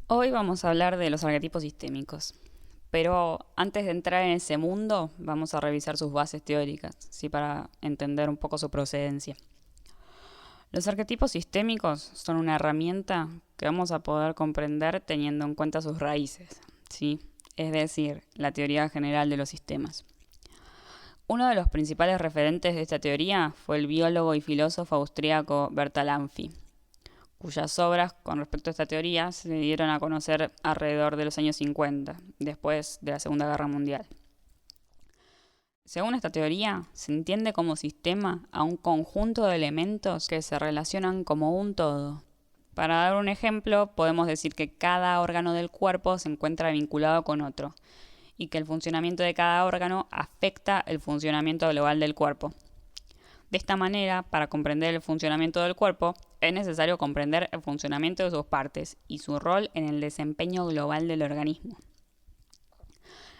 Hoy vamos a hablar de los arquetipos sistémicos, pero antes de entrar en ese mundo vamos a revisar sus bases teóricas, ¿sí? Para entender un poco su procedencia. Los arquetipos sistémicos son una herramienta que vamos a poder comprender teniendo en cuenta sus raíces, ¿sí? Es decir, la teoría general de los sistemas. Uno de los principales referentes de esta teoría fue el biólogo y filósofo austríaco Bertalanffy, cuyas obras con respecto a esta teoría se dieron a conocer alrededor de los años 50, después de la Segunda Guerra Mundial. Según esta teoría, se entiende como sistema a un conjunto de elementos que se relacionan como un todo. Para dar un ejemplo, podemos decir que cada órgano del cuerpo se encuentra vinculado con otro, y que el funcionamiento de cada órgano afecta el funcionamiento global del cuerpo. De esta manera, para comprender el funcionamiento del cuerpo, es necesario comprender el funcionamiento de sus partes y su rol en el desempeño global del organismo.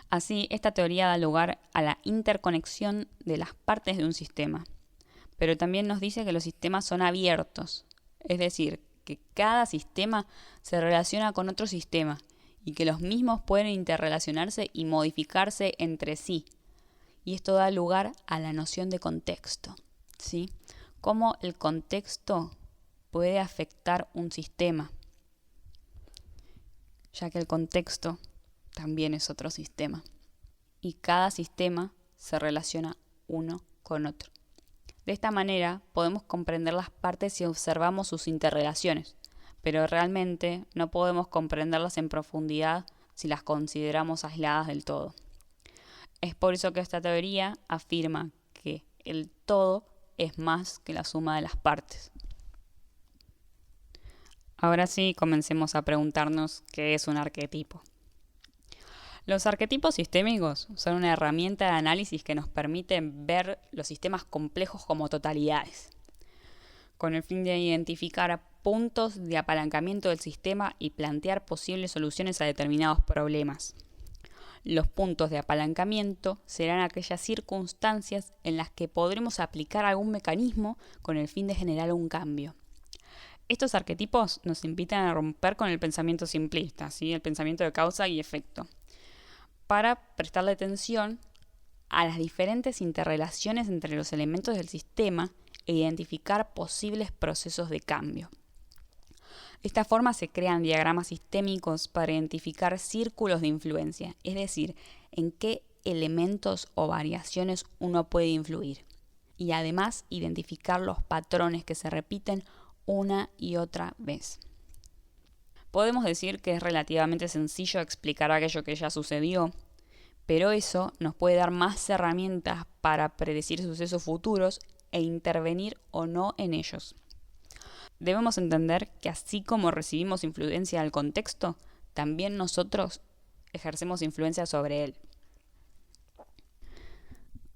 Así, esta teoría da lugar a la interconexión de las partes de un sistema, pero también nos dice que los sistemas son abiertos, es decir, que cada sistema se relaciona con otro sistema y que los mismos pueden interrelacionarse y modificarse entre sí. Y esto da lugar a la noción de contexto, ¿sí? Cómo el contexto puede afectar un sistema, ya que el contexto también es otro sistema. Y cada sistema se relaciona uno con otro. De esta manera podemos comprender las partes si observamos sus interrelaciones, pero realmente no podemos comprenderlas en profundidad si las consideramos aisladas del todo. Es por eso que esta teoría afirma que el todo es más que la suma de las partes. Ahora sí, comencemos a preguntarnos qué es un arquetipo. Los arquetipos sistémicos son una herramienta de análisis que nos permite ver los sistemas complejos como totalidades, con el fin de identificar puntos de apalancamiento del sistema y plantear posibles soluciones a determinados problemas. Los puntos de apalancamiento serán aquellas circunstancias en las que podremos aplicar algún mecanismo con el fin de generar un cambio. Estos arquetipos nos invitan a romper con el pensamiento simplista, ¿sí? El pensamiento de causa y efecto, para prestarle atención a las diferentes interrelaciones entre los elementos del sistema e identificar posibles procesos de cambio. De esta forma se crean diagramas sistémicos para identificar círculos de influencia, es decir, en qué elementos o variaciones uno puede influir, y además identificar los patrones que se repiten una y otra vez. Podemos decir que es relativamente sencillo explicar aquello que ya sucedió, pero eso nos puede dar más herramientas para predecir sucesos futuros e intervenir o no en ellos. Debemos entender que así como recibimos influencia del contexto, también nosotros ejercemos influencia sobre él.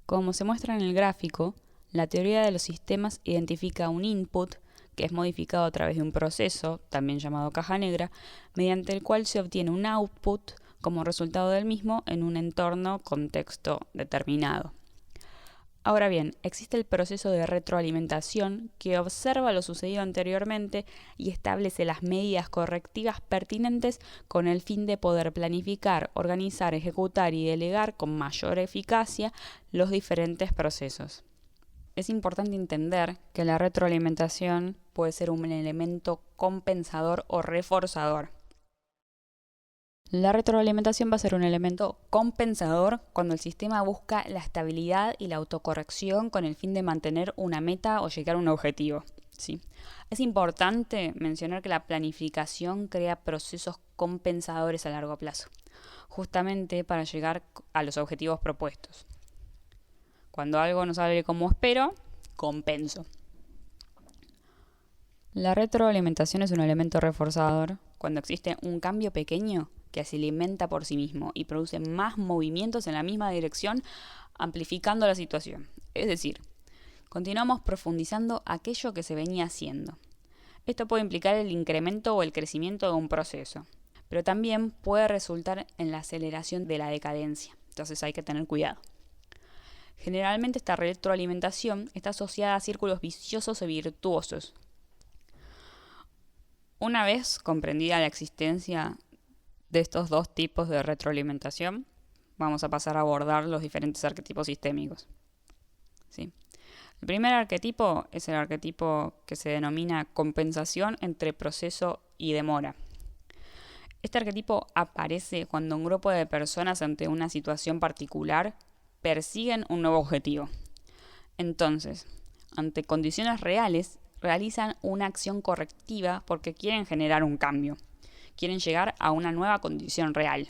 Como se muestra en el gráfico, la teoría de los sistemas identifica un input que es modificado a través de un proceso, también llamado caja negra, mediante el cual se obtiene un output como resultado del mismo en un entorno contexto determinado. Ahora bien, existe el proceso de retroalimentación que observa lo sucedido anteriormente y establece las medidas correctivas pertinentes con el fin de poder planificar, organizar, ejecutar y delegar con mayor eficacia los diferentes procesos. Es importante entender que la retroalimentación puede ser un elemento compensador o reforzador. La retroalimentación va a ser un elemento compensador cuando el sistema busca la estabilidad y la autocorrección con el fin de mantener una meta o llegar a un objetivo, ¿sí? Es importante mencionar que la planificación crea procesos compensadores a largo plazo, justamente para llegar a los objetivos propuestos. Cuando algo no sale como espero, compenso. La retroalimentación es un elemento reforzador cuando existe un cambio pequeño que se alimenta por sí mismo y produce más movimientos en la misma dirección, amplificando la situación. Es decir, continuamos profundizando aquello que se venía haciendo. Esto puede implicar el incremento o el crecimiento de un proceso, pero también puede resultar en la aceleración de la decadencia. Entonces hay que tener cuidado. Generalmente esta retroalimentación está asociada a círculos viciosos o virtuosos. Una vez comprendida la existencia de estos dos tipos de retroalimentación, vamos a pasar a abordar los diferentes arquetipos sistémicos. ¿Sí? El primer arquetipo es el arquetipo que se denomina compensación entre proceso y demora. Este arquetipo aparece cuando un grupo de personas ante una situación particular persiguen un nuevo objetivo. Entonces, ante condiciones reales, realizan una acción correctiva porque quieren generar un cambio. Quieren llegar a una nueva condición real.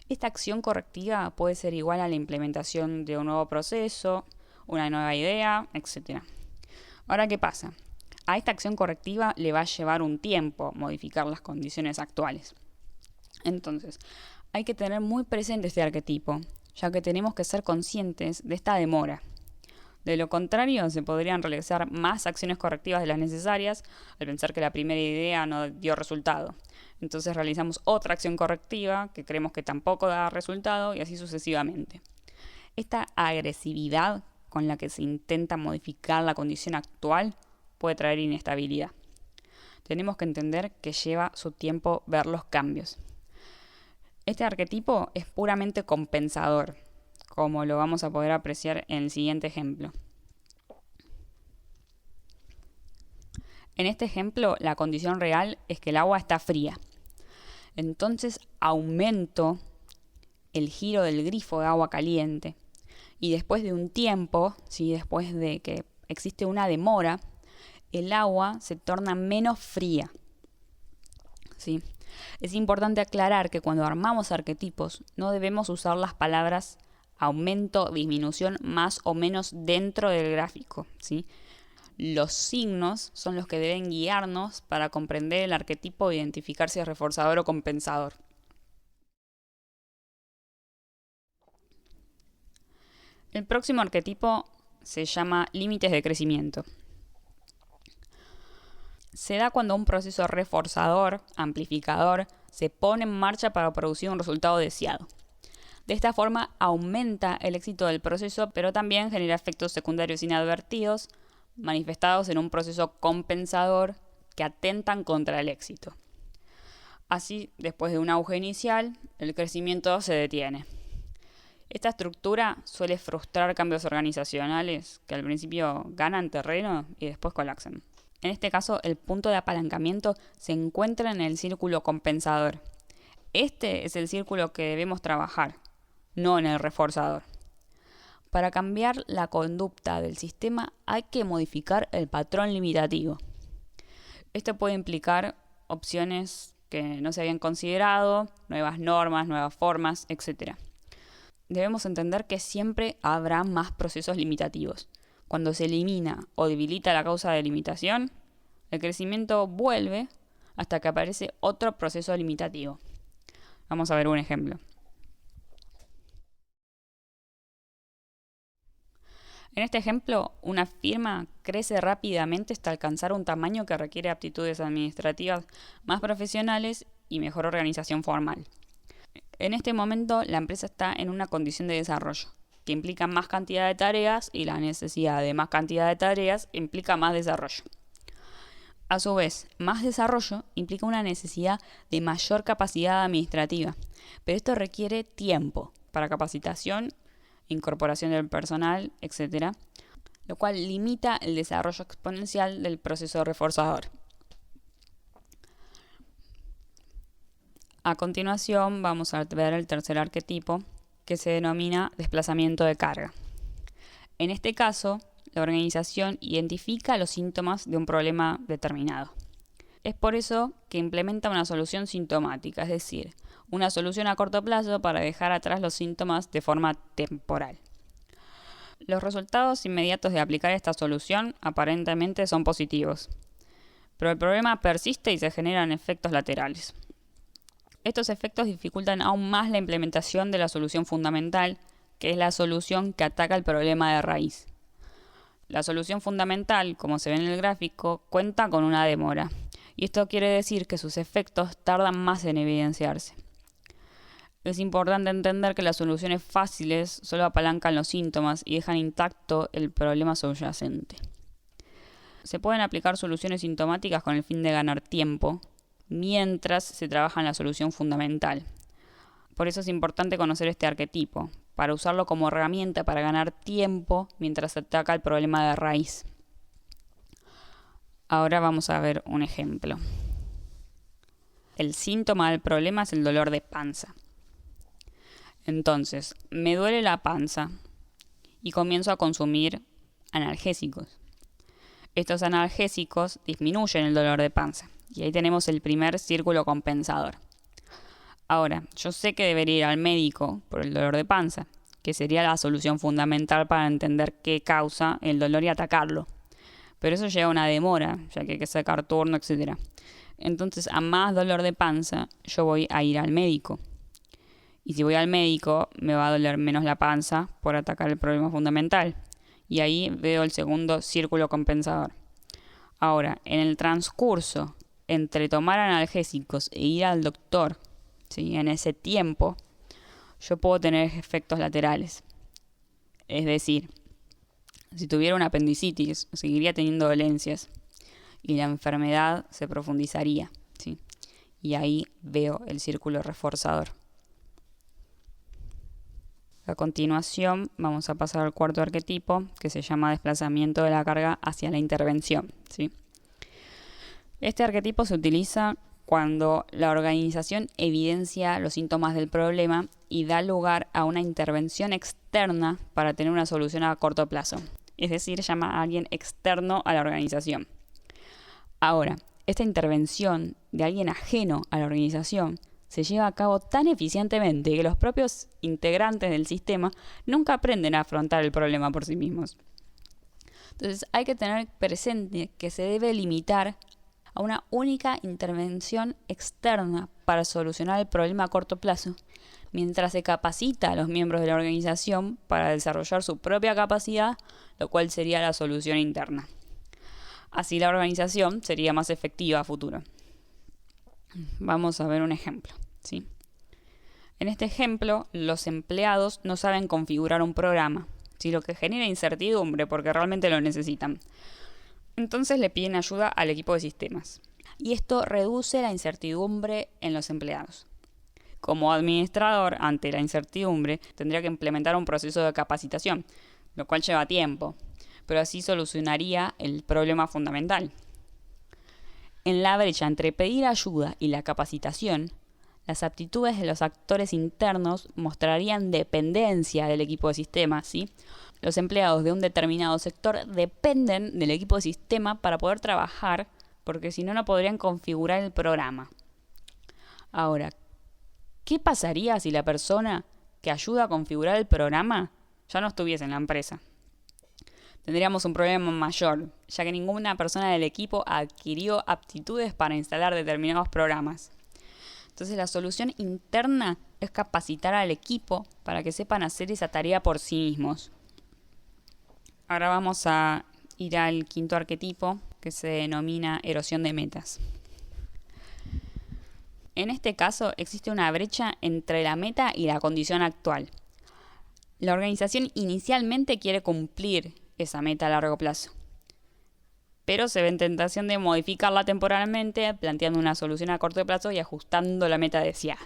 Esta acción correctiva puede ser igual a la implementación de un nuevo proceso, una nueva idea, etc. Ahora, ¿qué pasa? A esta acción correctiva le va a llevar un tiempo modificar las condiciones actuales. Entonces, hay que tener muy presente este arquetipo, ya que tenemos que ser conscientes de esta demora. De lo contrario, se podrían realizar más acciones correctivas de las necesarias al pensar que la primera idea no dio resultado. Entonces realizamos otra acción correctiva que creemos que tampoco da resultado y así sucesivamente. Esta agresividad con la que se intenta modificar la condición actual puede traer inestabilidad. Tenemos que entender que lleva su tiempo ver los cambios. Este arquetipo es puramente compensador, como lo vamos a poder apreciar en el siguiente ejemplo. En este ejemplo, la condición real es que el agua está fría. Entonces aumento el giro del grifo de agua caliente. Y después de un tiempo, después de que existe una demora, el agua se torna menos fría. ¿Sí? Es importante aclarar que cuando armamos arquetipos no debemos usar las palabras aumento, disminución, más o menos dentro del gráfico, ¿sí? Los signos son los que deben guiarnos para comprender el arquetipo e identificar si es reforzador o compensador. El próximo arquetipo se llama límites de crecimiento. Se da cuando un proceso reforzador, amplificador, se pone en marcha para producir un resultado deseado. De esta forma aumenta el éxito del proceso, pero también genera efectos secundarios inadvertidos, manifestados en un proceso compensador que atentan contra el éxito. Así, después de un auge inicial, el crecimiento se detiene. Esta estructura suele frustrar cambios organizacionales que al principio ganan terreno y después colapsan. En este caso, el punto de apalancamiento se encuentra en el círculo compensador. Este es el círculo que debemos trabajar, no en el reforzador. Para cambiar la conducta del sistema hay que modificar el patrón limitativo. Esto puede implicar opciones que no se habían considerado, nuevas normas, nuevas formas, etc. Debemos entender que siempre habrá más procesos limitativos. Cuando se elimina o debilita la causa de limitación, el crecimiento vuelve hasta que aparece otro proceso limitativo. Vamos a ver un ejemplo. En este ejemplo, una firma crece rápidamente hasta alcanzar un tamaño que requiere aptitudes administrativas más profesionales y mejor organización formal. En este momento, la empresa está en una condición de desarrollo, que implica más cantidad de tareas y la necesidad de más cantidad de tareas implica más desarrollo. A su vez, más desarrollo implica una necesidad de mayor capacidad administrativa, pero esto requiere tiempo para capacitación, incorporación del personal, etc., lo cual limita el desarrollo exponencial del proceso reforzador. A continuación vamos a ver el tercer arquetipo, que se denomina desplazamiento de carga. En este caso, la organización identifica los síntomas de un problema determinado. Es por eso que implementa una solución sintomática, es decir, una solución a corto plazo para dejar atrás los síntomas de forma temporal. Los resultados inmediatos de aplicar esta solución aparentemente son positivos, pero el problema persiste y se generan efectos laterales. Estos efectos dificultan aún más la implementación de la solución fundamental, que es la solución que ataca el problema de raíz. La solución fundamental, como se ve en el gráfico, cuenta con una demora, y esto quiere decir que sus efectos tardan más en evidenciarse. Es importante entender que las soluciones fáciles solo apalancan los síntomas y dejan intacto el problema subyacente. se pueden aplicar soluciones sintomáticas con el fin de ganar tiempo, mientras se trabaja en la solución fundamental. Por eso es importante conocer este arquetipo, para usarlo como herramienta para ganar tiempo mientras se ataca el problema de raíz. Ahora vamos a ver un ejemplo. El síntoma del problema es el dolor de panza. Entonces, me duele la panza y comienzo a consumir analgésicos. Estos analgésicos disminuyen el dolor de panza y ahí tenemos el primer círculo compensador. Ahora, yo sé que debería ir al médico por el dolor de panza, que sería la solución fundamental para entender qué causa el dolor y atacarlo. Pero eso lleva una demora, ya que hay que sacar turno, etc. Entonces, a más dolor de panza, yo voy a ir al médico. Y si voy al médico, me va a doler menos la panza por atacar el problema fundamental. Y ahí veo el segundo círculo compensador. Ahora, en el transcurso entre tomar analgésicos e ir al doctor, ¿sí? En ese tiempo, yo puedo tener efectos laterales. Es decir, si tuviera una apendicitis, seguiría teniendo dolencias y la enfermedad se profundizaría, ¿sí? Y ahí veo el círculo reforzador. A continuación vamos a pasar al cuarto arquetipo, que se llama desplazamiento de la carga hacia la intervención, ¿sí? Este arquetipo se utiliza cuando la organización evidencia los síntomas del problema y da lugar a una intervención externa para tener una solución a corto plazo. Es decir, llama a alguien externo a la organización. Ahora, esta intervención de alguien ajeno a la organización se lleva a cabo tan eficientemente que los propios integrantes del sistema nunca aprenden a afrontar el problema por sí mismos. Entonces hay que tener presente que se debe limitar a una única intervención externa para solucionar el problema a corto plazo, mientras se capacita a los miembros de la organización para desarrollar su propia capacidad, lo cual sería la solución interna. Así la organización sería más efectiva a futuro. Vamos a ver un ejemplo, ¿sí? En este ejemplo, los empleados no saben configurar un programa, ¿sí? Lo que genera incertidumbre porque realmente lo necesitan. Entonces le piden ayuda al equipo de sistemas. Y esto reduce la incertidumbre en los empleados. Como administrador, ante la incertidumbre, tendría que implementar un proceso de capacitación, lo cual lleva tiempo, pero así solucionaría el problema fundamental. En la brecha entre pedir ayuda y la capacitación, las aptitudes de los actores internos mostrarían dependencia del equipo de sistemas, ¿sí? Los empleados de un determinado sector dependen del equipo de sistema para poder trabajar, porque si no, no podrían configurar el programa. Ahora, ¿qué pasaría si la persona que ayuda a configurar el programa ya no estuviese en la empresa? Tendríamos un problema mayor, ya que ninguna persona del equipo adquirió aptitudes para instalar determinados programas. Entonces la solución interna es capacitar al equipo para que sepan hacer esa tarea por sí mismos. Ahora vamos a ir al quinto arquetipo, que se denomina erosión de metas. En este caso existe una brecha entre la meta y la condición actual. La organización inicialmente quiere cumplir esa meta a largo plazo, pero se ve en tentación de modificarla temporalmente, planteando una solución a corto plazo y ajustando la meta deseada.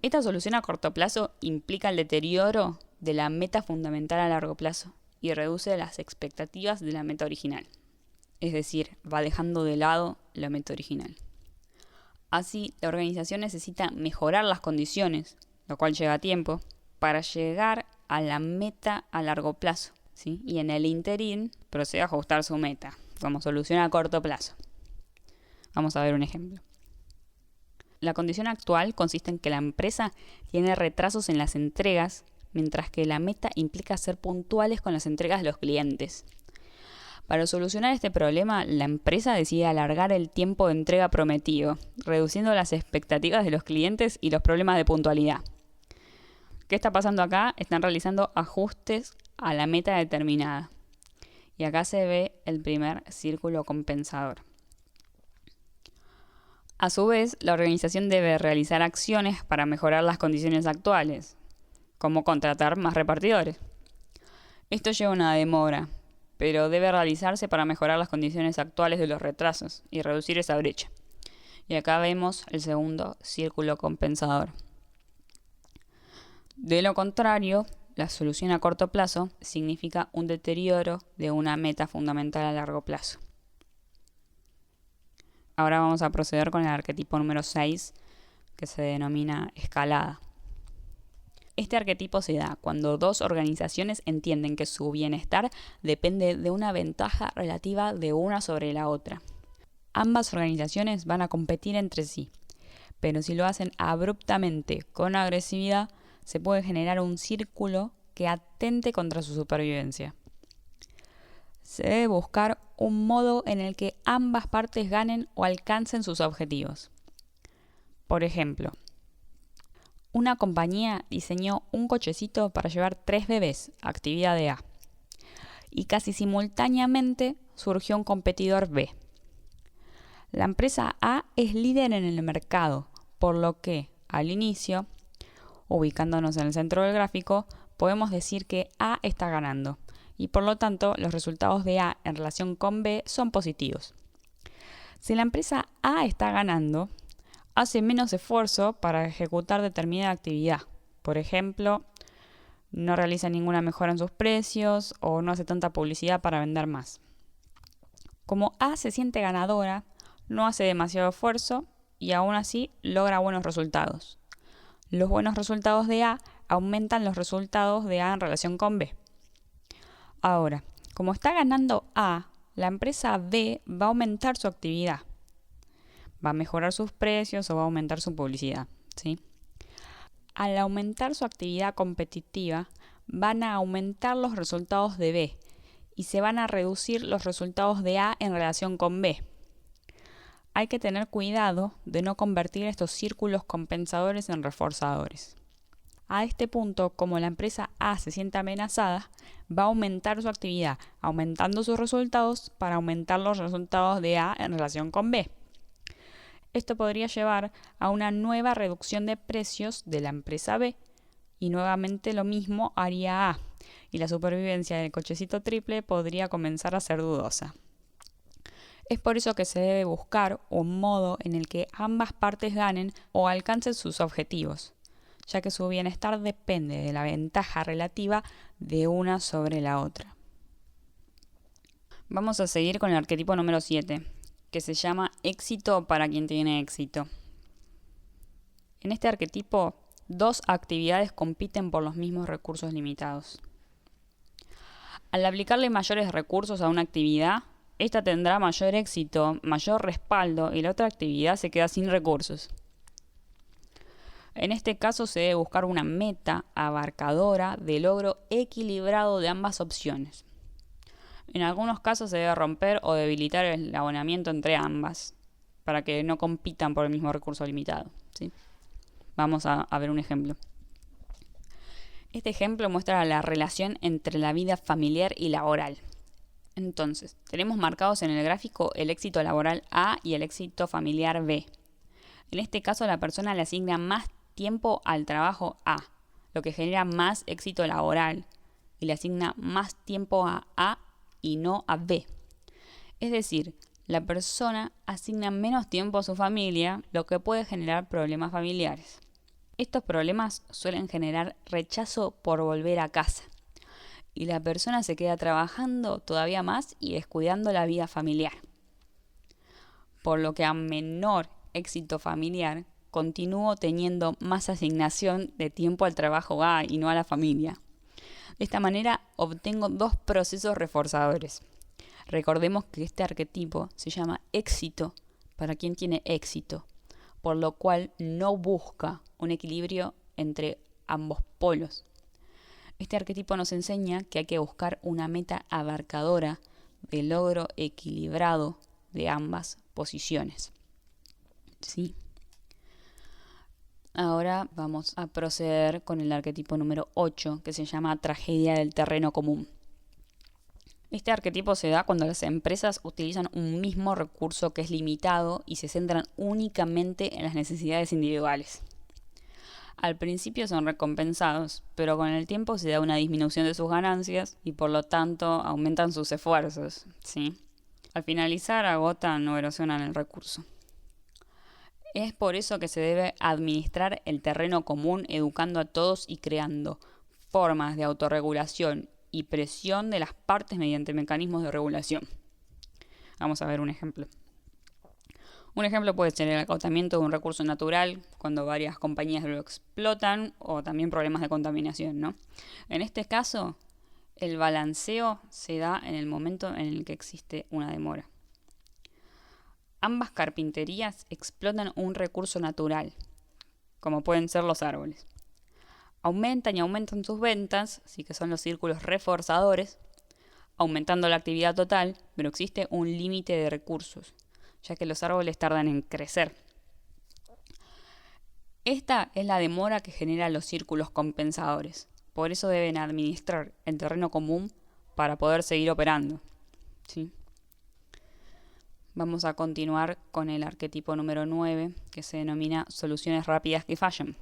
Esta solución a corto plazo implica el deterioro de la meta fundamental a largo plazo y reduce las expectativas de la meta original. Es decir, va dejando de lado la meta original. Así, la organización necesita mejorar las condiciones, lo cual lleva tiempo, para llegar a la meta a largo plazo, ¿sí? Y en el interín procede a ajustar su meta como solución a corto plazo. Vamos a ver un ejemplo. La condición actual consiste en que la empresa tiene retrasos en las entregas, mientras que la meta implica ser puntuales con las entregas de los clientes. Para solucionar este problema, la empresa decide alargar el tiempo de entrega prometido, reduciendo las expectativas de los clientes y los problemas de puntualidad. ¿Qué está pasando acá? Están realizando ajustes a la meta determinada. Y acá se ve el primer círculo compensador. A su vez, la organización debe realizar acciones para mejorar las condiciones actuales, como contratar más repartidores. Esto lleva una demora, pero debe realizarse para mejorar las condiciones actuales de los retrasos y reducir esa brecha. Y acá vemos el segundo círculo compensador. De lo contrario, la solución a corto plazo significa un deterioro de una meta fundamental a largo plazo. Ahora vamos a proceder con el arquetipo número 6, que se denomina escalada. Este arquetipo se da cuando dos organizaciones entienden que su bienestar depende de una ventaja relativa de una sobre la otra. Ambas organizaciones van a competir entre sí, pero si lo hacen abruptamente con agresividad, se puede generar un círculo que atente contra su supervivencia. Se debe buscar un modo en el que ambas partes ganen o alcancen sus objetivos. Por ejemplo, una compañía diseñó un cochecito para llevar 3 bebés, actividad de A, y casi simultáneamente surgió un competidor B. La empresa A es líder en el mercado, por lo que, al inicio, ubicándonos en el centro del gráfico, podemos decir que A está ganando, y por lo tanto los resultados de A en relación con B son positivos. Si la empresa A está ganando, hace menos esfuerzo para ejecutar determinada actividad. Por ejemplo, no realiza ninguna mejora en sus precios o no hace tanta publicidad para vender más. Como A se siente ganadora, no hace demasiado esfuerzo y aún así logra buenos resultados. Los buenos resultados de A aumentan los resultados de A en relación con B. Ahora, como está ganando A, la empresa B va a aumentar su actividad. Va a mejorar sus precios o va a aumentar su publicidad, ¿sí? Al aumentar su actividad competitiva, van a aumentar los resultados de B y se van a reducir los resultados de A en relación con B. Hay que tener cuidado de no convertir estos círculos compensadores en reforzadores. A este punto, como la empresa A se siente amenazada, va a aumentar su actividad, aumentando sus resultados para aumentar los resultados de A en relación con B. Esto podría llevar a una nueva reducción de precios de la empresa B y nuevamente lo mismo haría A y la supervivencia del cochecito triple podría comenzar a ser dudosa. Es por eso que se debe buscar un modo en el que ambas partes ganen o alcancen sus objetivos, ya que su bienestar depende de la ventaja relativa de una sobre la otra. Vamos a seguir con el arquetipo número 7, que se llama éxito para quien tiene éxito. En este arquetipo, dos actividades compiten por los mismos recursos limitados. Al aplicarle mayores recursos a una actividad, esta tendrá mayor éxito, mayor respaldo y la otra actividad se queda sin recursos. En este caso se debe buscar una meta abarcadora de logro equilibrado de ambas opciones. En algunos casos se debe romper o debilitar el abonamiento entre ambas para que no compitan por el mismo recurso limitado, ¿sí? Vamos a ver un ejemplo. Este ejemplo muestra la relación entre la vida familiar y laboral. Entonces, tenemos marcados en el gráfico el éxito laboral A y el éxito familiar B. En este caso, la persona le asigna más tiempo al trabajo A, lo que genera más éxito laboral, y le asigna más tiempo a A y no a B. Es decir, la persona asigna menos tiempo a su familia, lo que puede generar problemas familiares. Estos problemas suelen generar rechazo por volver a casa, y la persona se queda trabajando todavía más y descuidando la vida familiar. Por lo que a menor éxito familiar, continúo teniendo más asignación de tiempo al trabajo A y no a la familia. De esta manera obtengo dos procesos reforzadores. Recordemos que este arquetipo se llama éxito para quien tiene éxito, por lo cual no busca un equilibrio entre ambos polos. Este arquetipo nos enseña que hay que buscar una meta abarcadora de logro equilibrado de ambas posiciones. ¿Sí? Ahora vamos a proceder con el arquetipo número 8, que se llama tragedia del terreno común. Este arquetipo se da cuando las empresas utilizan un mismo recurso que es limitado y se centran únicamente en las necesidades individuales. Al principio son recompensados, pero con el tiempo se da una disminución de sus ganancias y por lo tanto aumentan sus esfuerzos, ¿sí? Al finalizar agotan o erosionan el recurso. Es por eso que se debe administrar el terreno común educando a todos y creando formas de autorregulación y presión de las partes mediante mecanismos de regulación. Vamos a ver un ejemplo. Un ejemplo puede ser el agotamiento de un recurso natural cuando varias compañías lo explotan o también problemas de contaminación, ¿no? En este caso, el balanceo se da en el momento en el que existe una demora. Ambas carpinterías explotan un recurso natural, como pueden ser los árboles. Aumentan y aumentan sus ventas, así que son los círculos reforzadores, aumentando la actividad total, pero existe un límite de recursos, ya que los árboles tardan en crecer. Esta es la demora que genera los círculos compensadores. Por eso deben administrar el terreno común para poder seguir operando, ¿sí? Vamos a continuar con el arquetipo número 9, que se denomina soluciones rápidas que fallan.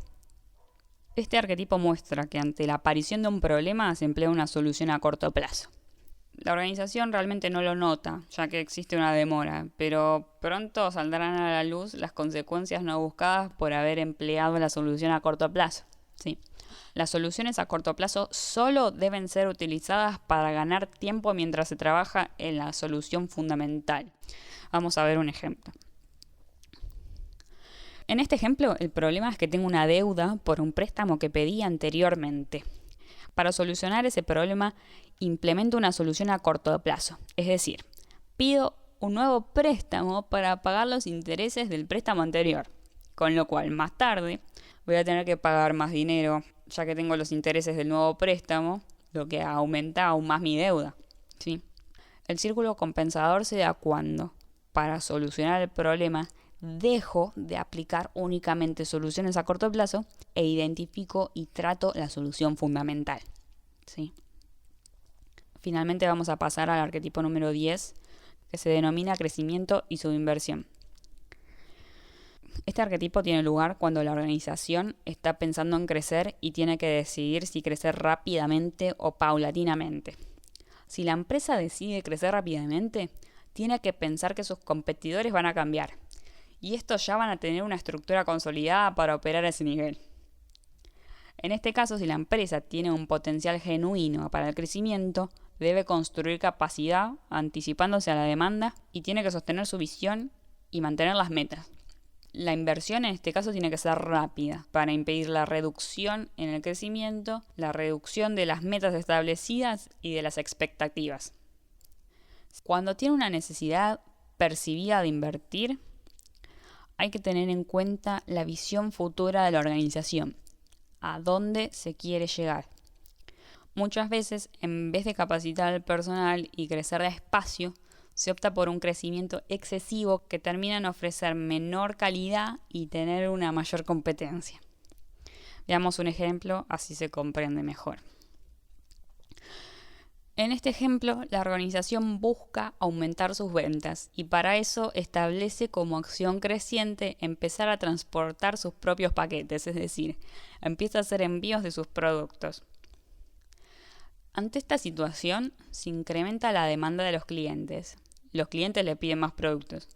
Este arquetipo muestra que ante la aparición de un problema se emplea una solución a corto plazo. La organización realmente no lo nota, ya que existe una demora, pero pronto saldrán a la luz las consecuencias no buscadas por haber empleado la solución a corto plazo, ¿sí? Las soluciones a corto plazo solo deben ser utilizadas para ganar tiempo mientras se trabaja en la solución fundamental. Vamos a ver un ejemplo. En este ejemplo, el problema es que tengo una deuda por un préstamo que pedí anteriormente. Para solucionar ese problema, implemento una solución a corto plazo. Es decir, pido un nuevo préstamo para pagar los intereses del préstamo anterior. Con lo cual, más tarde, voy a tener que pagar más dinero, ya que tengo los intereses del nuevo préstamo, lo que aumenta aún más mi deuda, ¿sí? El círculo compensador se da cuando, para solucionar el problema, dejo de aplicar únicamente soluciones a corto plazo e identifico y trato la solución fundamental, ¿sí? Finalmente vamos a pasar al arquetipo número 10, que se denomina crecimiento y subinversión. Este arquetipo tiene lugar cuando la organización está pensando en crecer y tiene que decidir si crecer rápidamente o paulatinamente. Si la empresa decide crecer rápidamente, tiene que pensar que sus competidores van a cambiar, y estos ya van a tener una estructura consolidada para operar a ese nivel. En este caso, si la empresa tiene un potencial genuino para el crecimiento, debe construir capacidad anticipándose a la demanda y tiene que sostener su visión y mantener las metas. La inversión en este caso tiene que ser rápida para impedir la reducción en el crecimiento, la reducción de las metas establecidas y de las expectativas. Cuando tiene una necesidad percibida de invertir, hay que tener en cuenta la visión futura de la organización, a dónde se quiere llegar. Muchas veces, en vez de capacitar al personal y crecer despacio, se opta por un crecimiento excesivo que termina en ofrecer menor calidad y tener una mayor competencia. Veamos un ejemplo, así se comprende mejor. En este ejemplo, la organización busca aumentar sus ventas y para eso establece como acción creciente empezar a transportar sus propios paquetes, es decir, empieza a hacer envíos de sus productos. Ante esta situación, se incrementa la demanda de los clientes. Los clientes le piden más productos,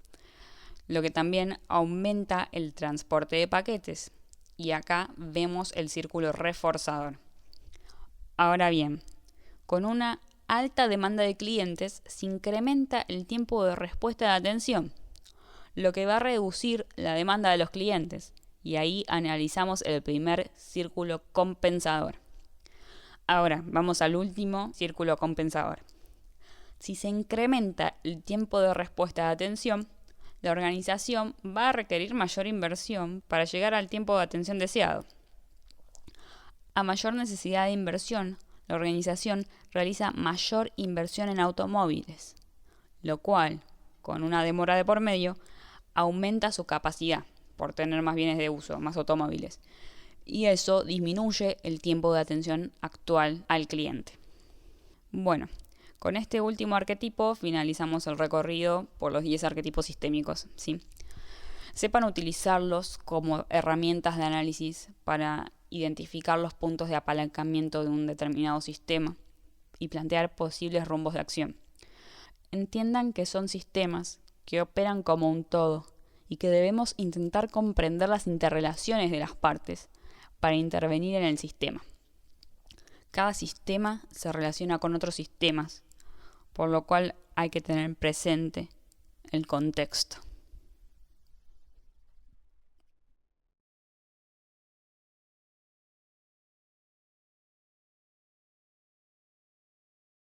lo que también aumenta el transporte de paquetes. Y acá vemos el círculo reforzador. Ahora bien, con una alta demanda de clientes se incrementa el tiempo de respuesta de atención, lo que va a reducir la demanda de los clientes. Y ahí analizamos el primer círculo compensador. Ahora, vamos al último círculo compensador. Si se incrementa el tiempo de respuesta de atención, la organización va a requerir mayor inversión para llegar al tiempo de atención deseado. A mayor necesidad de inversión, la organización realiza mayor inversión en automóviles, lo cual, con una demora de por medio, aumenta su capacidad por tener más bienes de uso, más automóviles. Y eso disminuye el tiempo de atención actual al cliente. Bueno, con este último arquetipo finalizamos el recorrido por los 10 arquetipos sistémicos, ¿sí? sepan utilizarlos como herramientas de análisis para identificar los puntos de apalancamiento de un determinado sistema y plantear posibles rumbos de acción. Entiendan que son sistemas que operan como un todo y que debemos intentar comprender las interrelaciones de las partes para intervenir en el sistema. Cada sistema se relaciona con otros sistemas, por lo cual hay que tener presente el contexto.